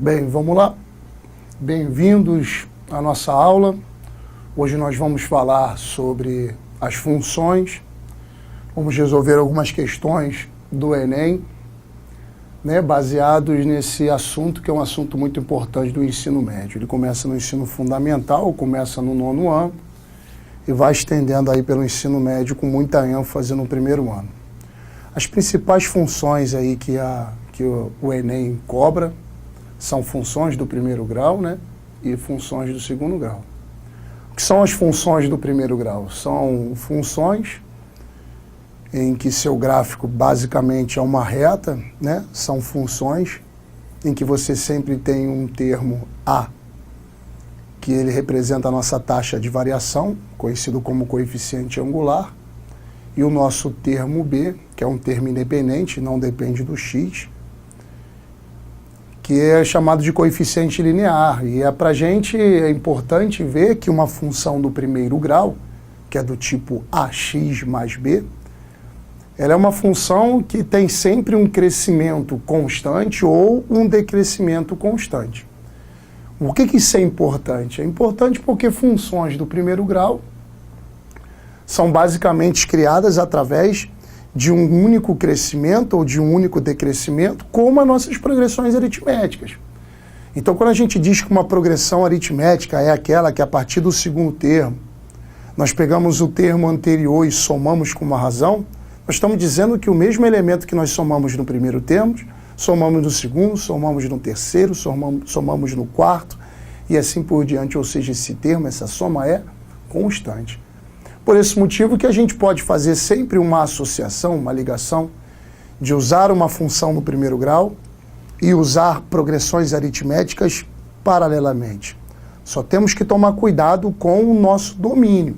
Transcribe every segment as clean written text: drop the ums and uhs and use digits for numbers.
Bem, vamos lá. Bem-vindos à nossa aula. Hoje nós vamos falar sobre as funções. Vamos resolver algumas questões do Enem, baseados nesse assunto, que é um assunto muito importante do ensino médio. Ele começa no ensino fundamental, começa no 9º ano e vai estendendo aí pelo ensino médio com muita ênfase no 1º ano. As principais funções aí que o Enem cobra são funções do 1º grau, e funções do 2º grau. O que são as funções do 1º grau? São funções em que seu gráfico basicamente é uma reta, São funções em que você sempre tem um termo A, que ele representa a nossa taxa de variação, conhecido como coeficiente angular, e o nosso termo B, que é um termo independente, não depende do x, que é chamado de coeficiente linear. E para a gente é importante ver que uma função do 1º grau, que é do tipo ax mais b, ela é uma função que tem sempre um crescimento constante ou um decrescimento constante. O que isso é importante? É importante porque funções do 1º grau são basicamente criadas através de um único crescimento ou de um único decrescimento, como as nossas progressões aritméticas. Então, quando a gente diz que uma progressão aritmética é aquela que, a partir do 2º termo, nós pegamos o termo anterior e somamos com uma razão, nós estamos dizendo que o mesmo elemento que nós somamos no 1º termo, somamos no 2º, somamos no 3º, somamos no 4º, e assim por diante. Ou seja, esse termo, essa soma é constante. Por esse motivo que a gente pode fazer sempre uma associação, uma ligação, de usar uma função no 1º grau e usar progressões aritméticas paralelamente. Só temos que tomar cuidado com o nosso domínio.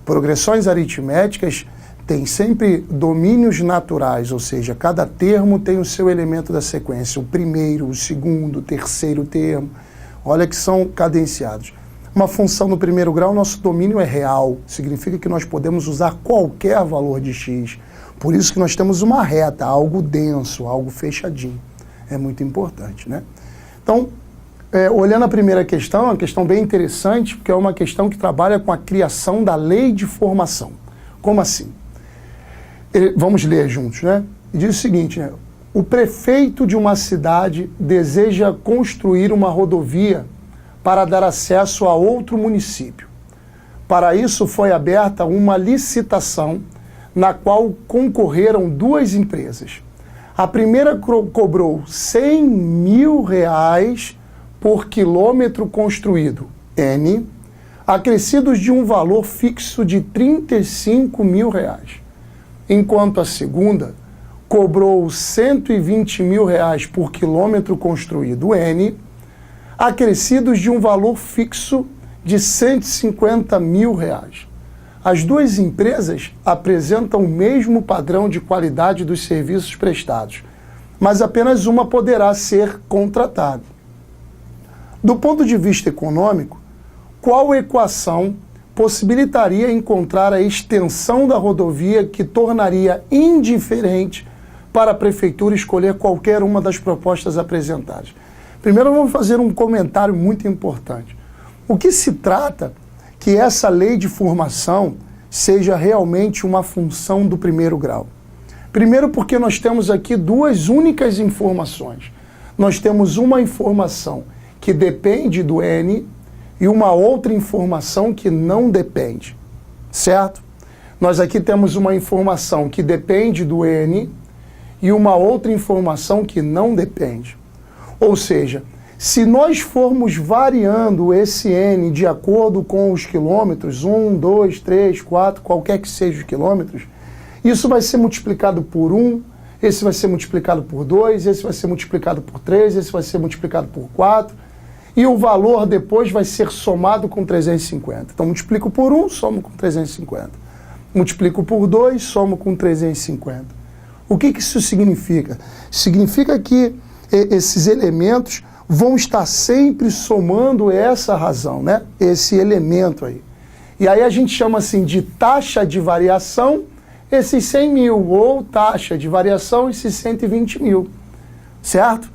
Progressões aritméticas têm sempre domínios naturais, ou seja, cada termo tem o seu elemento da sequência, o primeiro, o segundo, o terceiro termo, olha que são cadenciados. Uma função no 1º grau, nosso domínio é real, significa que nós podemos usar qualquer valor de x. Por isso que nós temos uma reta, algo denso, algo fechadinho. É muito importante, Então, olhando a primeira questão, é uma questão bem interessante, porque é uma questão que trabalha com a criação da lei de formação. Como assim? Vamos ler juntos, E diz o seguinte, o prefeito de uma cidade deseja construir uma rodovia para dar acesso a outro município. Para isso foi aberta uma licitação na qual concorreram 2 empresas. A primeira cobrou R$100 mil por quilômetro construído, N, acrescidos de um valor fixo de R$35 mil, enquanto a segunda cobrou R$120 mil por quilômetro construído, N, acrescidos de um valor fixo de R$150 mil. As 2 empresas apresentam o mesmo padrão de qualidade dos serviços prestados, mas apenas uma poderá ser contratada. Do ponto de vista econômico, qual equação possibilitaria encontrar a extensão da rodovia que tornaria indiferente para a prefeitura escolher qualquer uma das propostas apresentadas? Primeiro vamos fazer um comentário muito importante. O que se trata que essa lei de formação seja realmente uma função do 1º grau? Primeiro porque nós temos aqui 2 únicas informações. Nós temos uma informação que depende do N e uma outra informação que não depende, certo? Nós aqui temos uma informação que depende do N e uma outra informação que não depende. Ou seja, se nós formos variando esse N de acordo com os quilômetros, 1, 2, 3, 4, qualquer que seja os quilômetros, isso vai ser multiplicado por 1, esse vai ser multiplicado por 2, esse vai ser multiplicado por 3, esse vai ser multiplicado por 4, e o valor depois vai ser somado com 350. Então, multiplico por 1, somo com 350. Multiplico por 2, somo com 350. O que isso significa? Significa que esses elementos vão estar sempre somando essa razão, Esse elemento aí. E aí a gente chama assim de taxa de variação esses 100 mil, ou taxa de variação esses 120 mil, certo?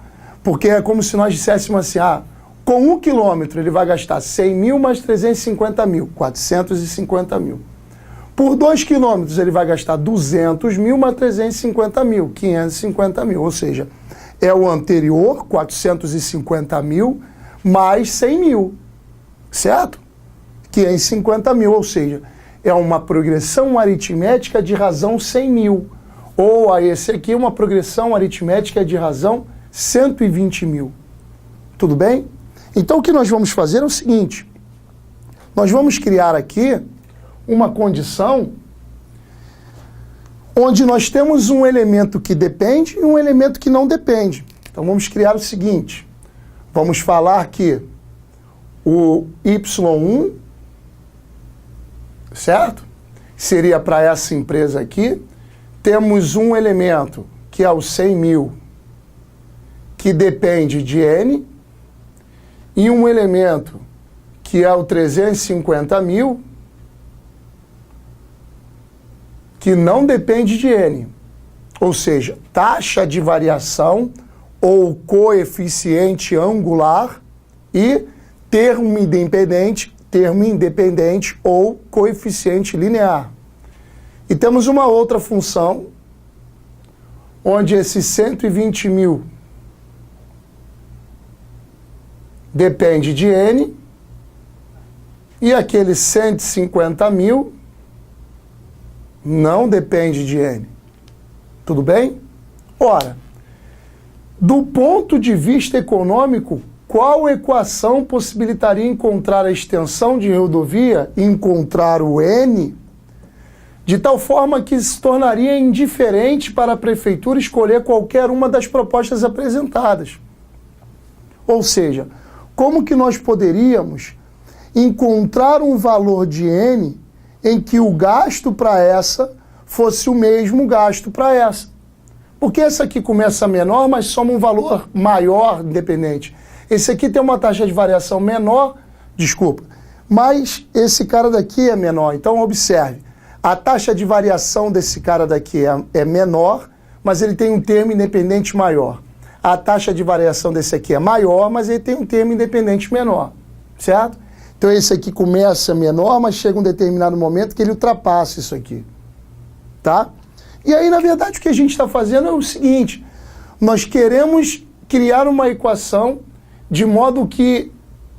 Porque é como se nós disséssemos assim, com 1 quilômetro ele vai gastar 100 mil mais 350 mil, 450 mil. Por 2 quilômetros ele vai gastar 200 mil mais 350 mil, 550 mil. Ou seja, é o anterior, 450 mil, mais 100 mil, certo? 550 mil, ou seja, é uma progressão aritmética de razão 100 mil. Ou esse aqui é uma progressão aritmética de razão 120 mil. Tudo bem? Então o que nós vamos fazer é o seguinte, nós vamos criar aqui uma condição onde nós temos um elemento que depende e um elemento que não depende. Então vamos criar o seguinte, vamos falar que o Y1, certo? Seria para essa empresa aqui, temos um elemento que é o 100 mil, que depende de N, e um elemento que é o 350 mil, que não depende de N. Ou seja, taxa de variação ou coeficiente angular e termo independente ou coeficiente linear. E temos uma outra função, onde esse 120 mil depende de N, e aquele 150 mil não depende de N. Tudo bem? Ora, do ponto de vista econômico, qual equação possibilitaria encontrar a extensão de rodovia e encontrar o N, de tal forma que se tornaria indiferente para a prefeitura escolher qualquer uma das propostas apresentadas? Ou seja, como que nós poderíamos encontrar um valor de N em que o gasto para essa fosse o mesmo gasto para essa? Porque essa aqui começa menor, mas soma um valor maior independente. Esse aqui tem uma taxa de variação menor, mas esse cara daqui é menor. Então observe, a taxa de variação desse cara daqui é menor, mas ele tem um termo independente maior. A taxa de variação desse aqui é maior, mas ele tem um termo independente menor, certo? Então esse aqui começa menor, mas chega um determinado momento que ele ultrapassa isso aqui, tá? E aí, na verdade, o que a gente está fazendo é o seguinte, nós queremos criar uma equação de modo que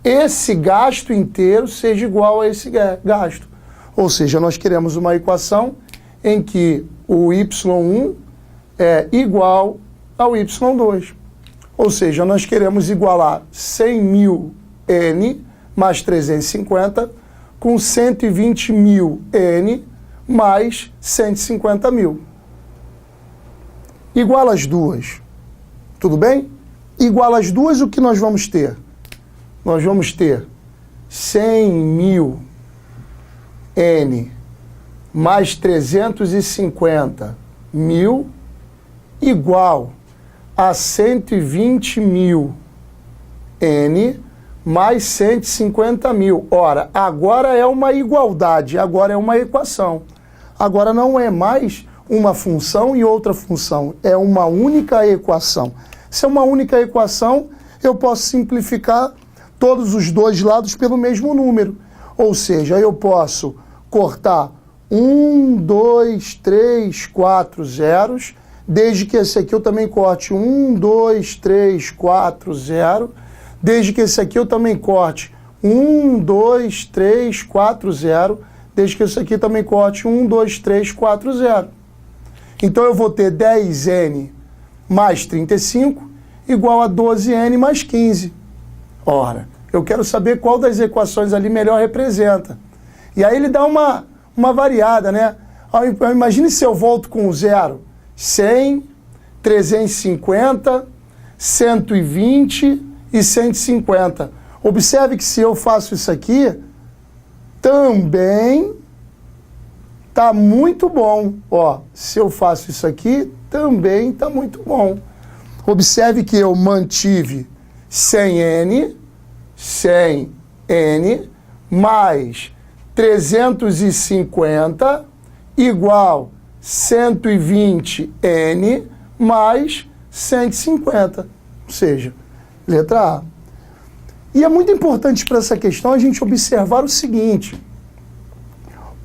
esse gasto inteiro seja igual a esse gasto. Ou seja, nós queremos uma equação em que o Y1 é igual ao Y2. Ou seja, nós queremos igualar 100 mil N mais 350 com 120 mil N mais 150 mil. Igual as duas. Tudo bem? Igual as duas, o que nós vamos ter? Nós vamos ter 100 mil N mais 350 mil igual a 120 mil N mais 150 mil. Ora, agora é uma igualdade, agora é uma equação. Agora não é mais uma função e outra função, é uma única equação. Se é uma única equação, eu posso simplificar todos os dois lados pelo mesmo número. Ou seja, eu posso cortar 1, 2, 3, 4 zeros, desde que esse aqui eu também corte 1, 2, 3, 4, 0, desde que esse aqui eu também corte 1, 2, 3, 4, 0, desde que esse aqui também corte 1, 2, 3, 4, 0. Então eu vou ter 10N mais 35 igual a 12N mais 15. Ora, eu quero saber qual das equações ali melhor representa. E aí ele dá uma variada, né? Imagine se eu volto com o zero. 100, 350, 120 e 150. Observe que se eu faço isso aqui, também tá muito bom. Ó, se eu faço isso aqui, também tá muito bom. Observe que eu mantive 100N mais 350 igual 120N mais 150. Ou seja, letra A. E é muito importante para essa questão a gente observar o seguinte: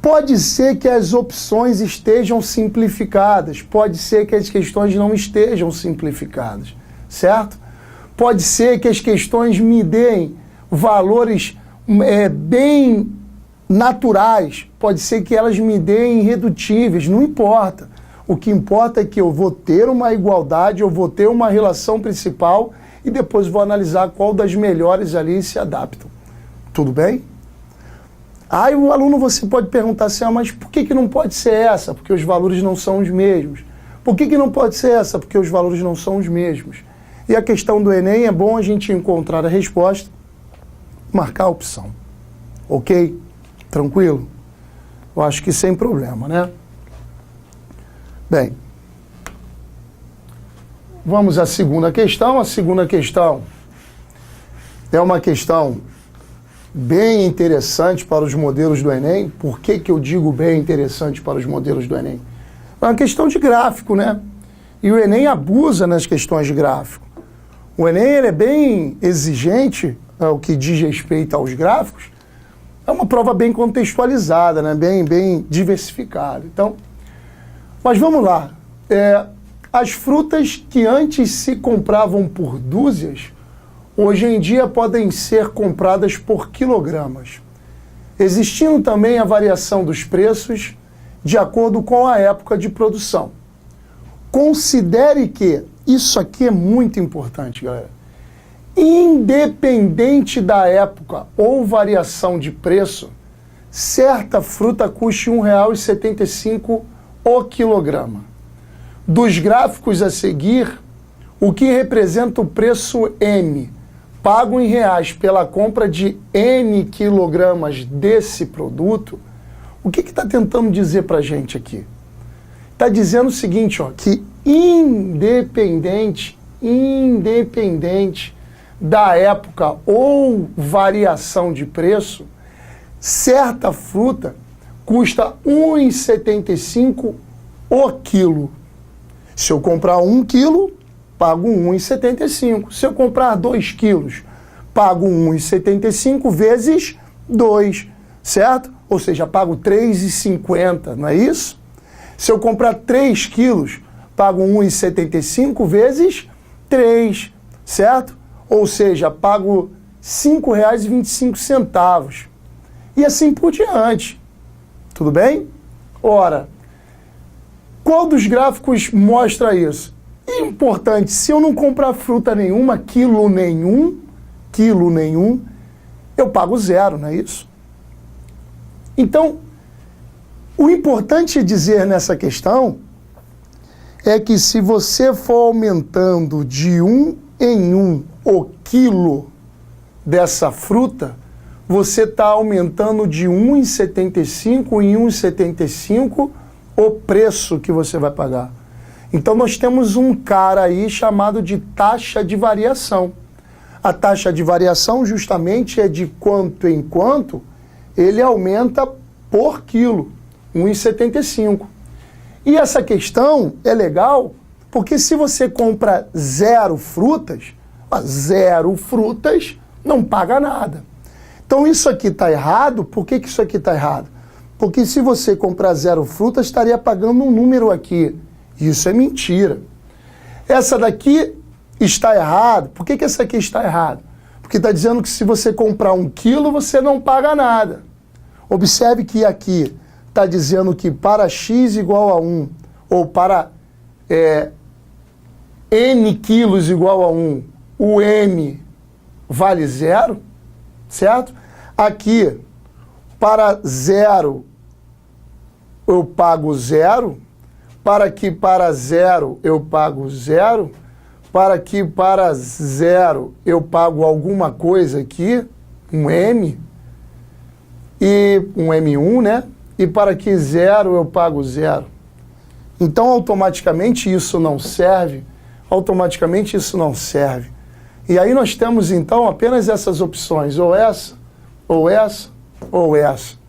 pode ser que as opções estejam simplificadas, pode ser que as questões não estejam simplificadas, certo? Pode ser que as questões me deem valores bem naturais, pode ser que elas me deem irredutíveis, não importa. O que importa é que eu vou ter uma igualdade, eu vou ter uma relação principal e depois vou analisar qual das melhores ali se adaptam. Tudo bem? Aí o aluno, você pode perguntar assim, mas por que não pode ser essa? Porque os valores não são os mesmos. Por que não pode ser essa? Porque os valores não são os mesmos. E a questão do Enem é bom a gente encontrar a resposta, marcar a opção. Ok? Tranquilo? Eu acho que sem problema, né? Bem, vamos à segunda questão. A segunda questão é uma questão bem interessante para os modelos do Enem. Por que eu digo bem interessante para os modelos do Enem? É uma questão de gráfico, né? E o Enem abusa nas questões de gráfico. O Enem ele é bem exigente ao que diz respeito aos gráficos. É uma prova bem contextualizada, né? Bem diversificada. Então, mas vamos lá. As frutas que antes se compravam por dúzias, hoje em dia podem ser compradas por quilogramas, existindo também a variação dos preços de acordo com a época de produção. Considere que, isso aqui é muito importante, galera, independente da época ou variação de preço, certa fruta custe R$ 1,75 o quilograma. Dos gráficos a seguir, o que representa o preço M, pago em reais pela compra de N quilogramas desse produto, o que está tentando dizer para a gente aqui? Está dizendo o seguinte, ó, que independente da época ou variação de preço, certa fruta custa R$ 1,75 o quilo. Se eu comprar 1 quilo, pago R$ 1,75. Se eu comprar 2 quilos, pago R$ 1,75 vezes 2, certo? Ou seja, pago R$ 3,50, não é isso? Se eu comprar 3 quilos, pago R$ 1,75 vezes 3, certo? Ou seja, pago R$ 5,25. E assim por diante. Tudo bem? Ora, qual dos gráficos mostra isso? Importante, se eu não comprar fruta nenhuma, quilo nenhum, eu pago 0, não é isso? Então, o importante dizer nessa questão é que se você for aumentando de 1 em 1 o quilo dessa fruta, você está aumentando de 1,75 em 1,75 o preço que você vai pagar. Então nós temos um cara aí chamado de taxa de variação. A taxa de variação justamente é de quanto em quanto ele aumenta por quilo, 1,75. E essa questão é legal porque se você compra 0 frutas, 0 frutas não paga nada. Então isso aqui está errado. Por que isso aqui está errado? Porque se você comprar 0 frutas, estaria pagando um número aqui. Isso é mentira. Essa daqui está errado. Por que essa aqui está errado? Porque está dizendo que se você comprar 1 quilo, você não paga nada. Observe que aqui está dizendo que para x igual a 1, ou para n quilos igual a 1, o m vale 0, certo? Aqui, para 0, eu pago 0. Para que para 0 eu pago 0. Para que para 0 eu pago alguma coisa aqui, um M, e um M1, né? E para que 0 eu pago 0. Então, automaticamente isso não serve. Automaticamente isso não serve. E aí nós temos, então, apenas essas opções. Ou essa, ou essa, ou essa.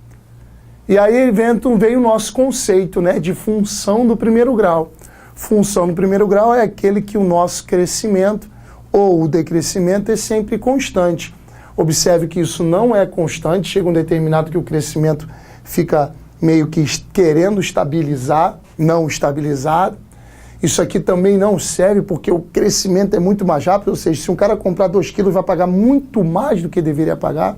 E aí veio o nosso conceito, né, de função do primeiro grau. Função do primeiro grau é aquele que o nosso crescimento ou o decrescimento é sempre constante. Observe que isso não é constante, chega um determinado que o crescimento fica meio que querendo estabilizar, não estabilizado. Isso aqui também não serve porque o crescimento é muito mais rápido, ou seja, se um cara comprar 2 quilos vai pagar muito mais do que deveria pagar.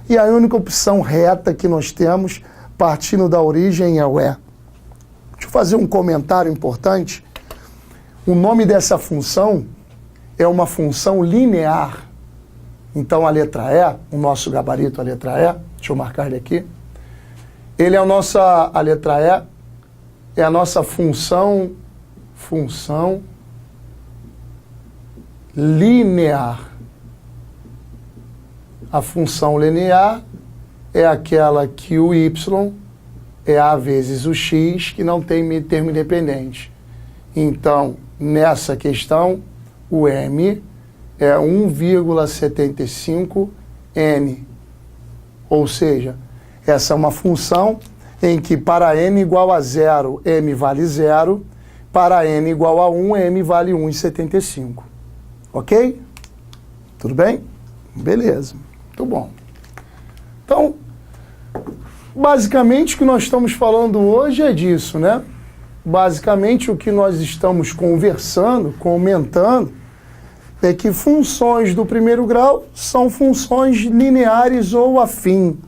E a única opção reta que nós temos, partindo da origem, é o E. Deixa eu fazer um comentário importante. O nome dessa função é uma função linear. Então a letra E, o nosso gabarito, a letra E, deixa eu marcar ele aqui. Ele é a letra E, é a nossa função linear. A função linear é aquela que o y é a vezes o x, que não tem termo independente. Então, nessa questão, o m é 1,75n. Ou seja, essa é uma função em que para n igual a 0, m vale 0. Para n igual a 1, m vale 1,75. Ok? Tudo bem? Beleza. Muito bom. Então, basicamente o que nós estamos falando hoje é disso, né? Basicamente o que nós estamos conversando, comentando, é que funções do primeiro grau são funções lineares ou afim,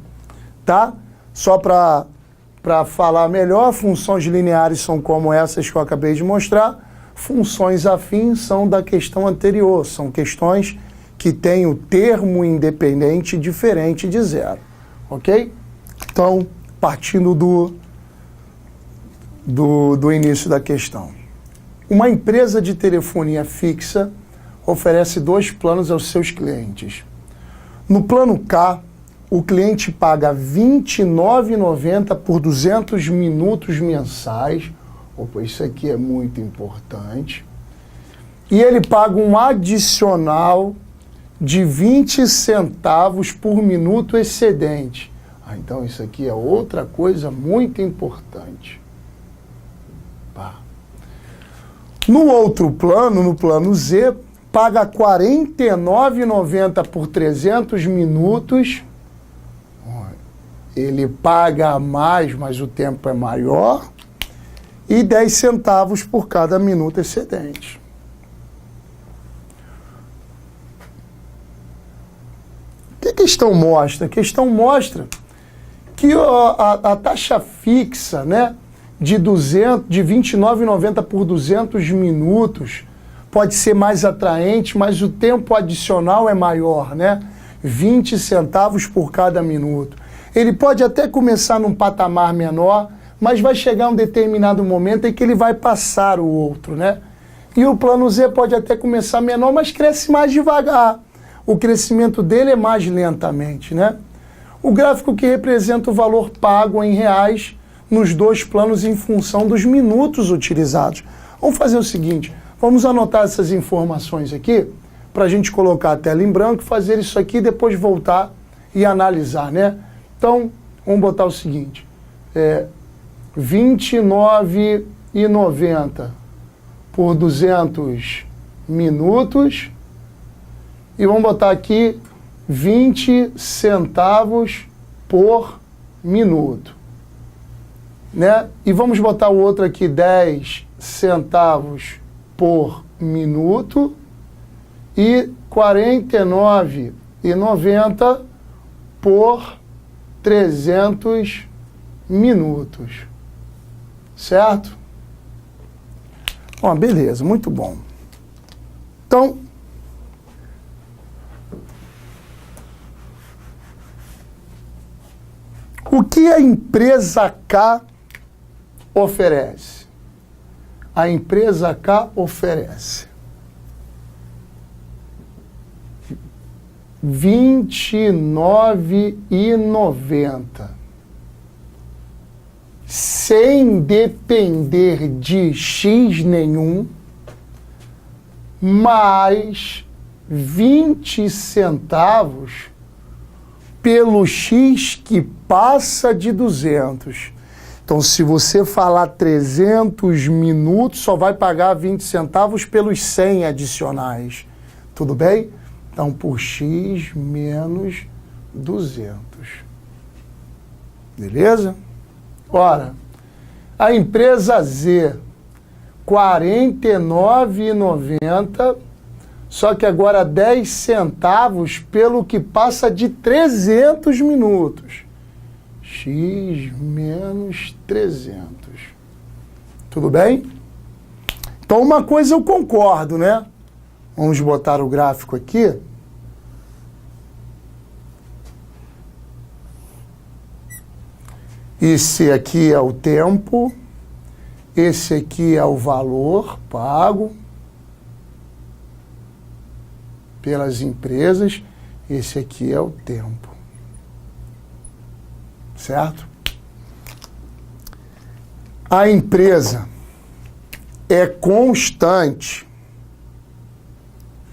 tá? Só para falar melhor, funções lineares são como essas que eu acabei de mostrar, funções afins são da questão anterior, são questões que têm o termo independente diferente de 0, ok? Então, partindo do início da questão. Uma empresa de telefonia fixa oferece 2 planos aos seus clientes. No plano K, o cliente paga R$ 29,90 por 200 minutos mensais. Opa, isso aqui é muito importante. E ele paga um adicional de 20 centavos por minuto excedente. Então isso aqui é outra coisa muito importante. No outro plano, no plano Z, paga R$ 49,90 por 300 minutos. Ele paga mais, mas o tempo é maior. E 10 centavos por cada minuto excedente. O que a questão mostra? A questão mostra que a taxa fixa, né, de R$ 29,90 por 200 minutos pode ser mais atraente, mas o tempo adicional é maior, né? 20 centavos por cada minuto. Ele pode até começar num patamar menor, mas vai chegar um determinado momento em que ele vai passar o outro, né? E o plano Z pode até começar menor, mas cresce mais devagar. O crescimento dele é mais lentamente, né? O gráfico que representa o valor pago em reais nos 2 planos em função dos minutos utilizados. Vamos fazer o seguinte, vamos anotar essas informações aqui, para a gente colocar a tela em branco, fazer isso aqui e depois voltar e analisar, né? Então, vamos botar o seguinte, R$ 29,90 por 200 minutos e vamos botar aqui 20 centavos por minuto, né? E vamos botar o outro aqui, 10 centavos por minuto e R$ 49,90 por 300 minutos. Certo? Bom, beleza, muito bom. Então, o que a empresa K oferece? A empresa K oferece R$ 29,90 sem depender de X nenhum, mais 20 centavos pelo X que passa de 200. Então, se você falar 300 minutos, só vai pagar 20 centavos pelos 100 adicionais. Tudo bem? Então, por x menos 200. Beleza? Ora, a empresa Z, R$ 49,90, só que agora 10 centavos pelo que passa de 300 minutos. X menos 300. Tudo bem? Então, uma coisa eu concordo, né? Vamos botar o gráfico aqui. Esse aqui é o tempo. Esse aqui é o valor pago pelas empresas. Esse aqui é o tempo. Certo? A empresa é constante,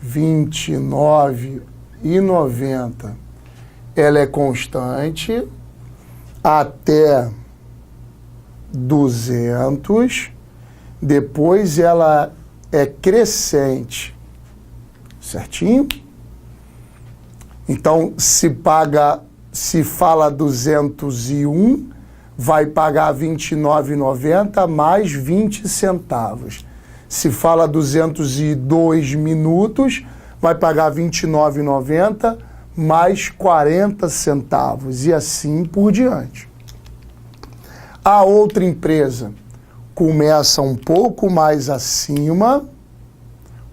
R$ 29,90. Ela é constante até 200, depois ela é crescente, certinho? Então, se fala 201, vai pagar R$ 29,90 mais 20 centavos. Se fala 202 minutos, vai pagar R$ 29,90 mais 40 centavos e assim por diante. A outra empresa começa um pouco mais acima, R$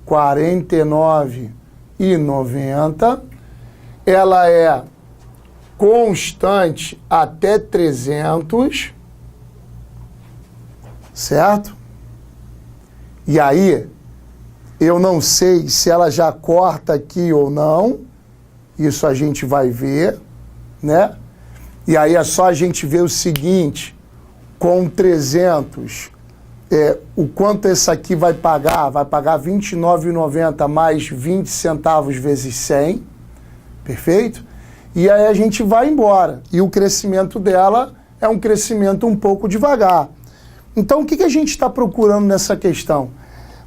49,90. Ela é constante até 300, certo? E aí, eu não sei se ela já corta aqui ou não, isso a gente vai ver, né? E aí é só a gente ver o seguinte, com 300, o quanto esse aqui vai pagar R$ 29,90 mais 20 centavos vezes 100, perfeito? E aí a gente vai embora. E o crescimento dela é um crescimento um pouco devagar. Então, o que a gente está procurando nessa questão?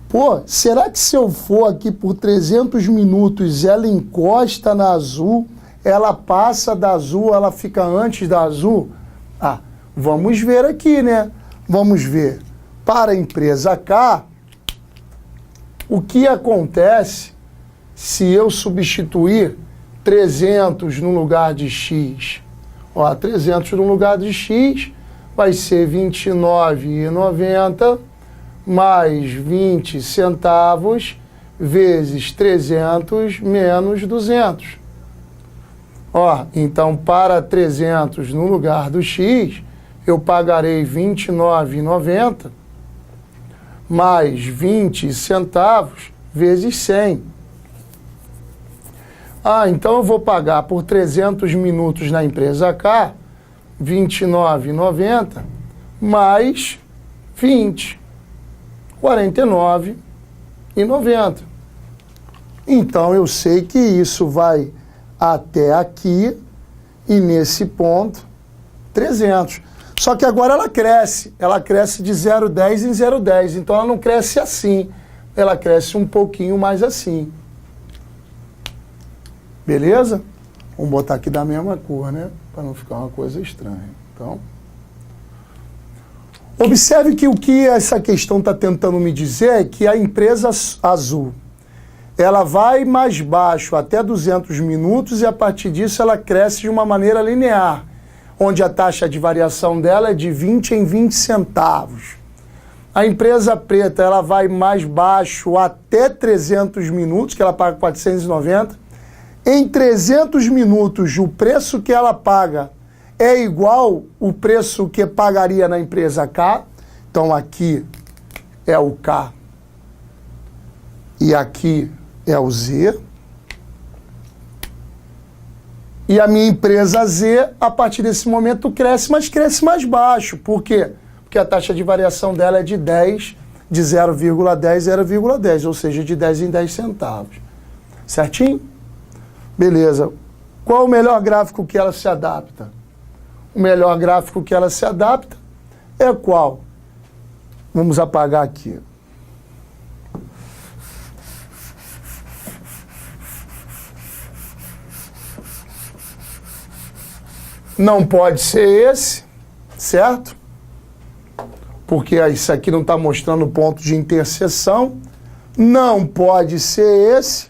Pô, será que se eu for aqui por 300 minutos, ela encosta na azul, ela passa da azul, ela fica antes da azul? Ah, vamos ver aqui, né? Vamos ver. Para a empresa K, o que acontece se eu substituir 300 no lugar de X? Ó, 300 no lugar de X vai ser R$ 29,90 mais 20 centavos vezes 300 menos 200. Ó, então, para 300 no lugar do X, eu pagarei R$ 29,90 mais 20 centavos vezes 100. Ah, então eu vou pagar por 300 minutos na empresa K, R$ 29,90 mais 20, R$ 49,90. Então eu sei que isso vai até aqui e nesse ponto 300. Só que agora ela cresce de 0,10 em 0,10, então ela não cresce assim, ela cresce um pouquinho mais assim. Beleza? Vamos botar aqui da mesma cor, né? Para não ficar uma coisa estranha. Então, observe que o que essa questão está tentando me dizer é que a empresa azul, ela vai mais baixo até 200 minutos e a partir disso ela cresce de uma maneira linear, onde a taxa de variação dela é de 20 em 20 centavos. A empresa preta, ela vai mais baixo até 300 minutos, que ela paga 490. Em 300 minutos, o preço que ela paga é igual o preço que pagaria na empresa K. Então, aqui é o K e aqui é o Z. E a minha empresa Z, a partir desse momento, cresce, mas cresce mais baixo. Por quê? Porque a taxa de variação dela é de 10, de 0,10, 0,10, ou seja, de 10 em 10 centavos. Certinho? Beleza. Qual o melhor gráfico que ela se adapta? O melhor gráfico que ela se adapta é qual? Vamos apagar aqui. não pode ser esse, certo? Porque isso aqui não está mostrando o ponto de interseção. Não pode ser esse,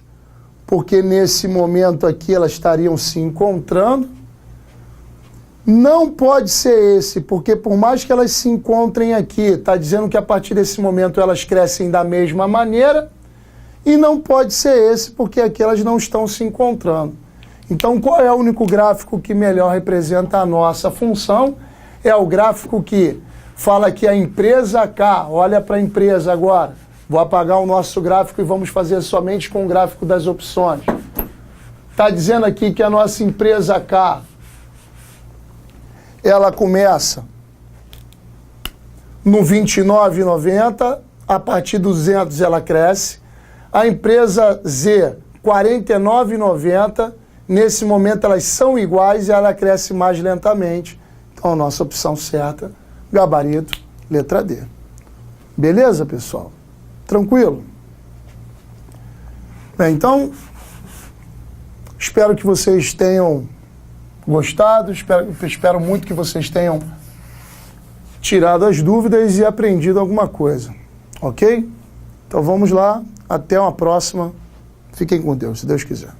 porque nesse momento aqui elas estariam se encontrando. Não pode ser esse, porque por mais que elas se encontrem aqui, está dizendo que a partir desse momento elas crescem da mesma maneira. E não pode ser esse, porque aqui elas não estão se encontrando. Então, qual é o único gráfico que melhor representa a nossa função? É o gráfico que fala que a empresa K, olha para a empresa agora, vou apagar o nosso gráfico e vamos fazer somente com o gráfico das opções. Está dizendo aqui que a nossa empresa K, ela começa no 29,90, a partir de 200 ela cresce. A empresa Z, 49,90, nesse momento elas são iguais e ela cresce mais lentamente. Então a nossa opção certa, gabarito, letra D. Beleza, pessoal? Tranquilo? Bem, então, espero que vocês tenham gostado, espero muito que vocês tenham tirado as dúvidas e aprendido alguma coisa, ok? Então vamos lá, até uma próxima. Fiquem com Deus, se Deus quiser.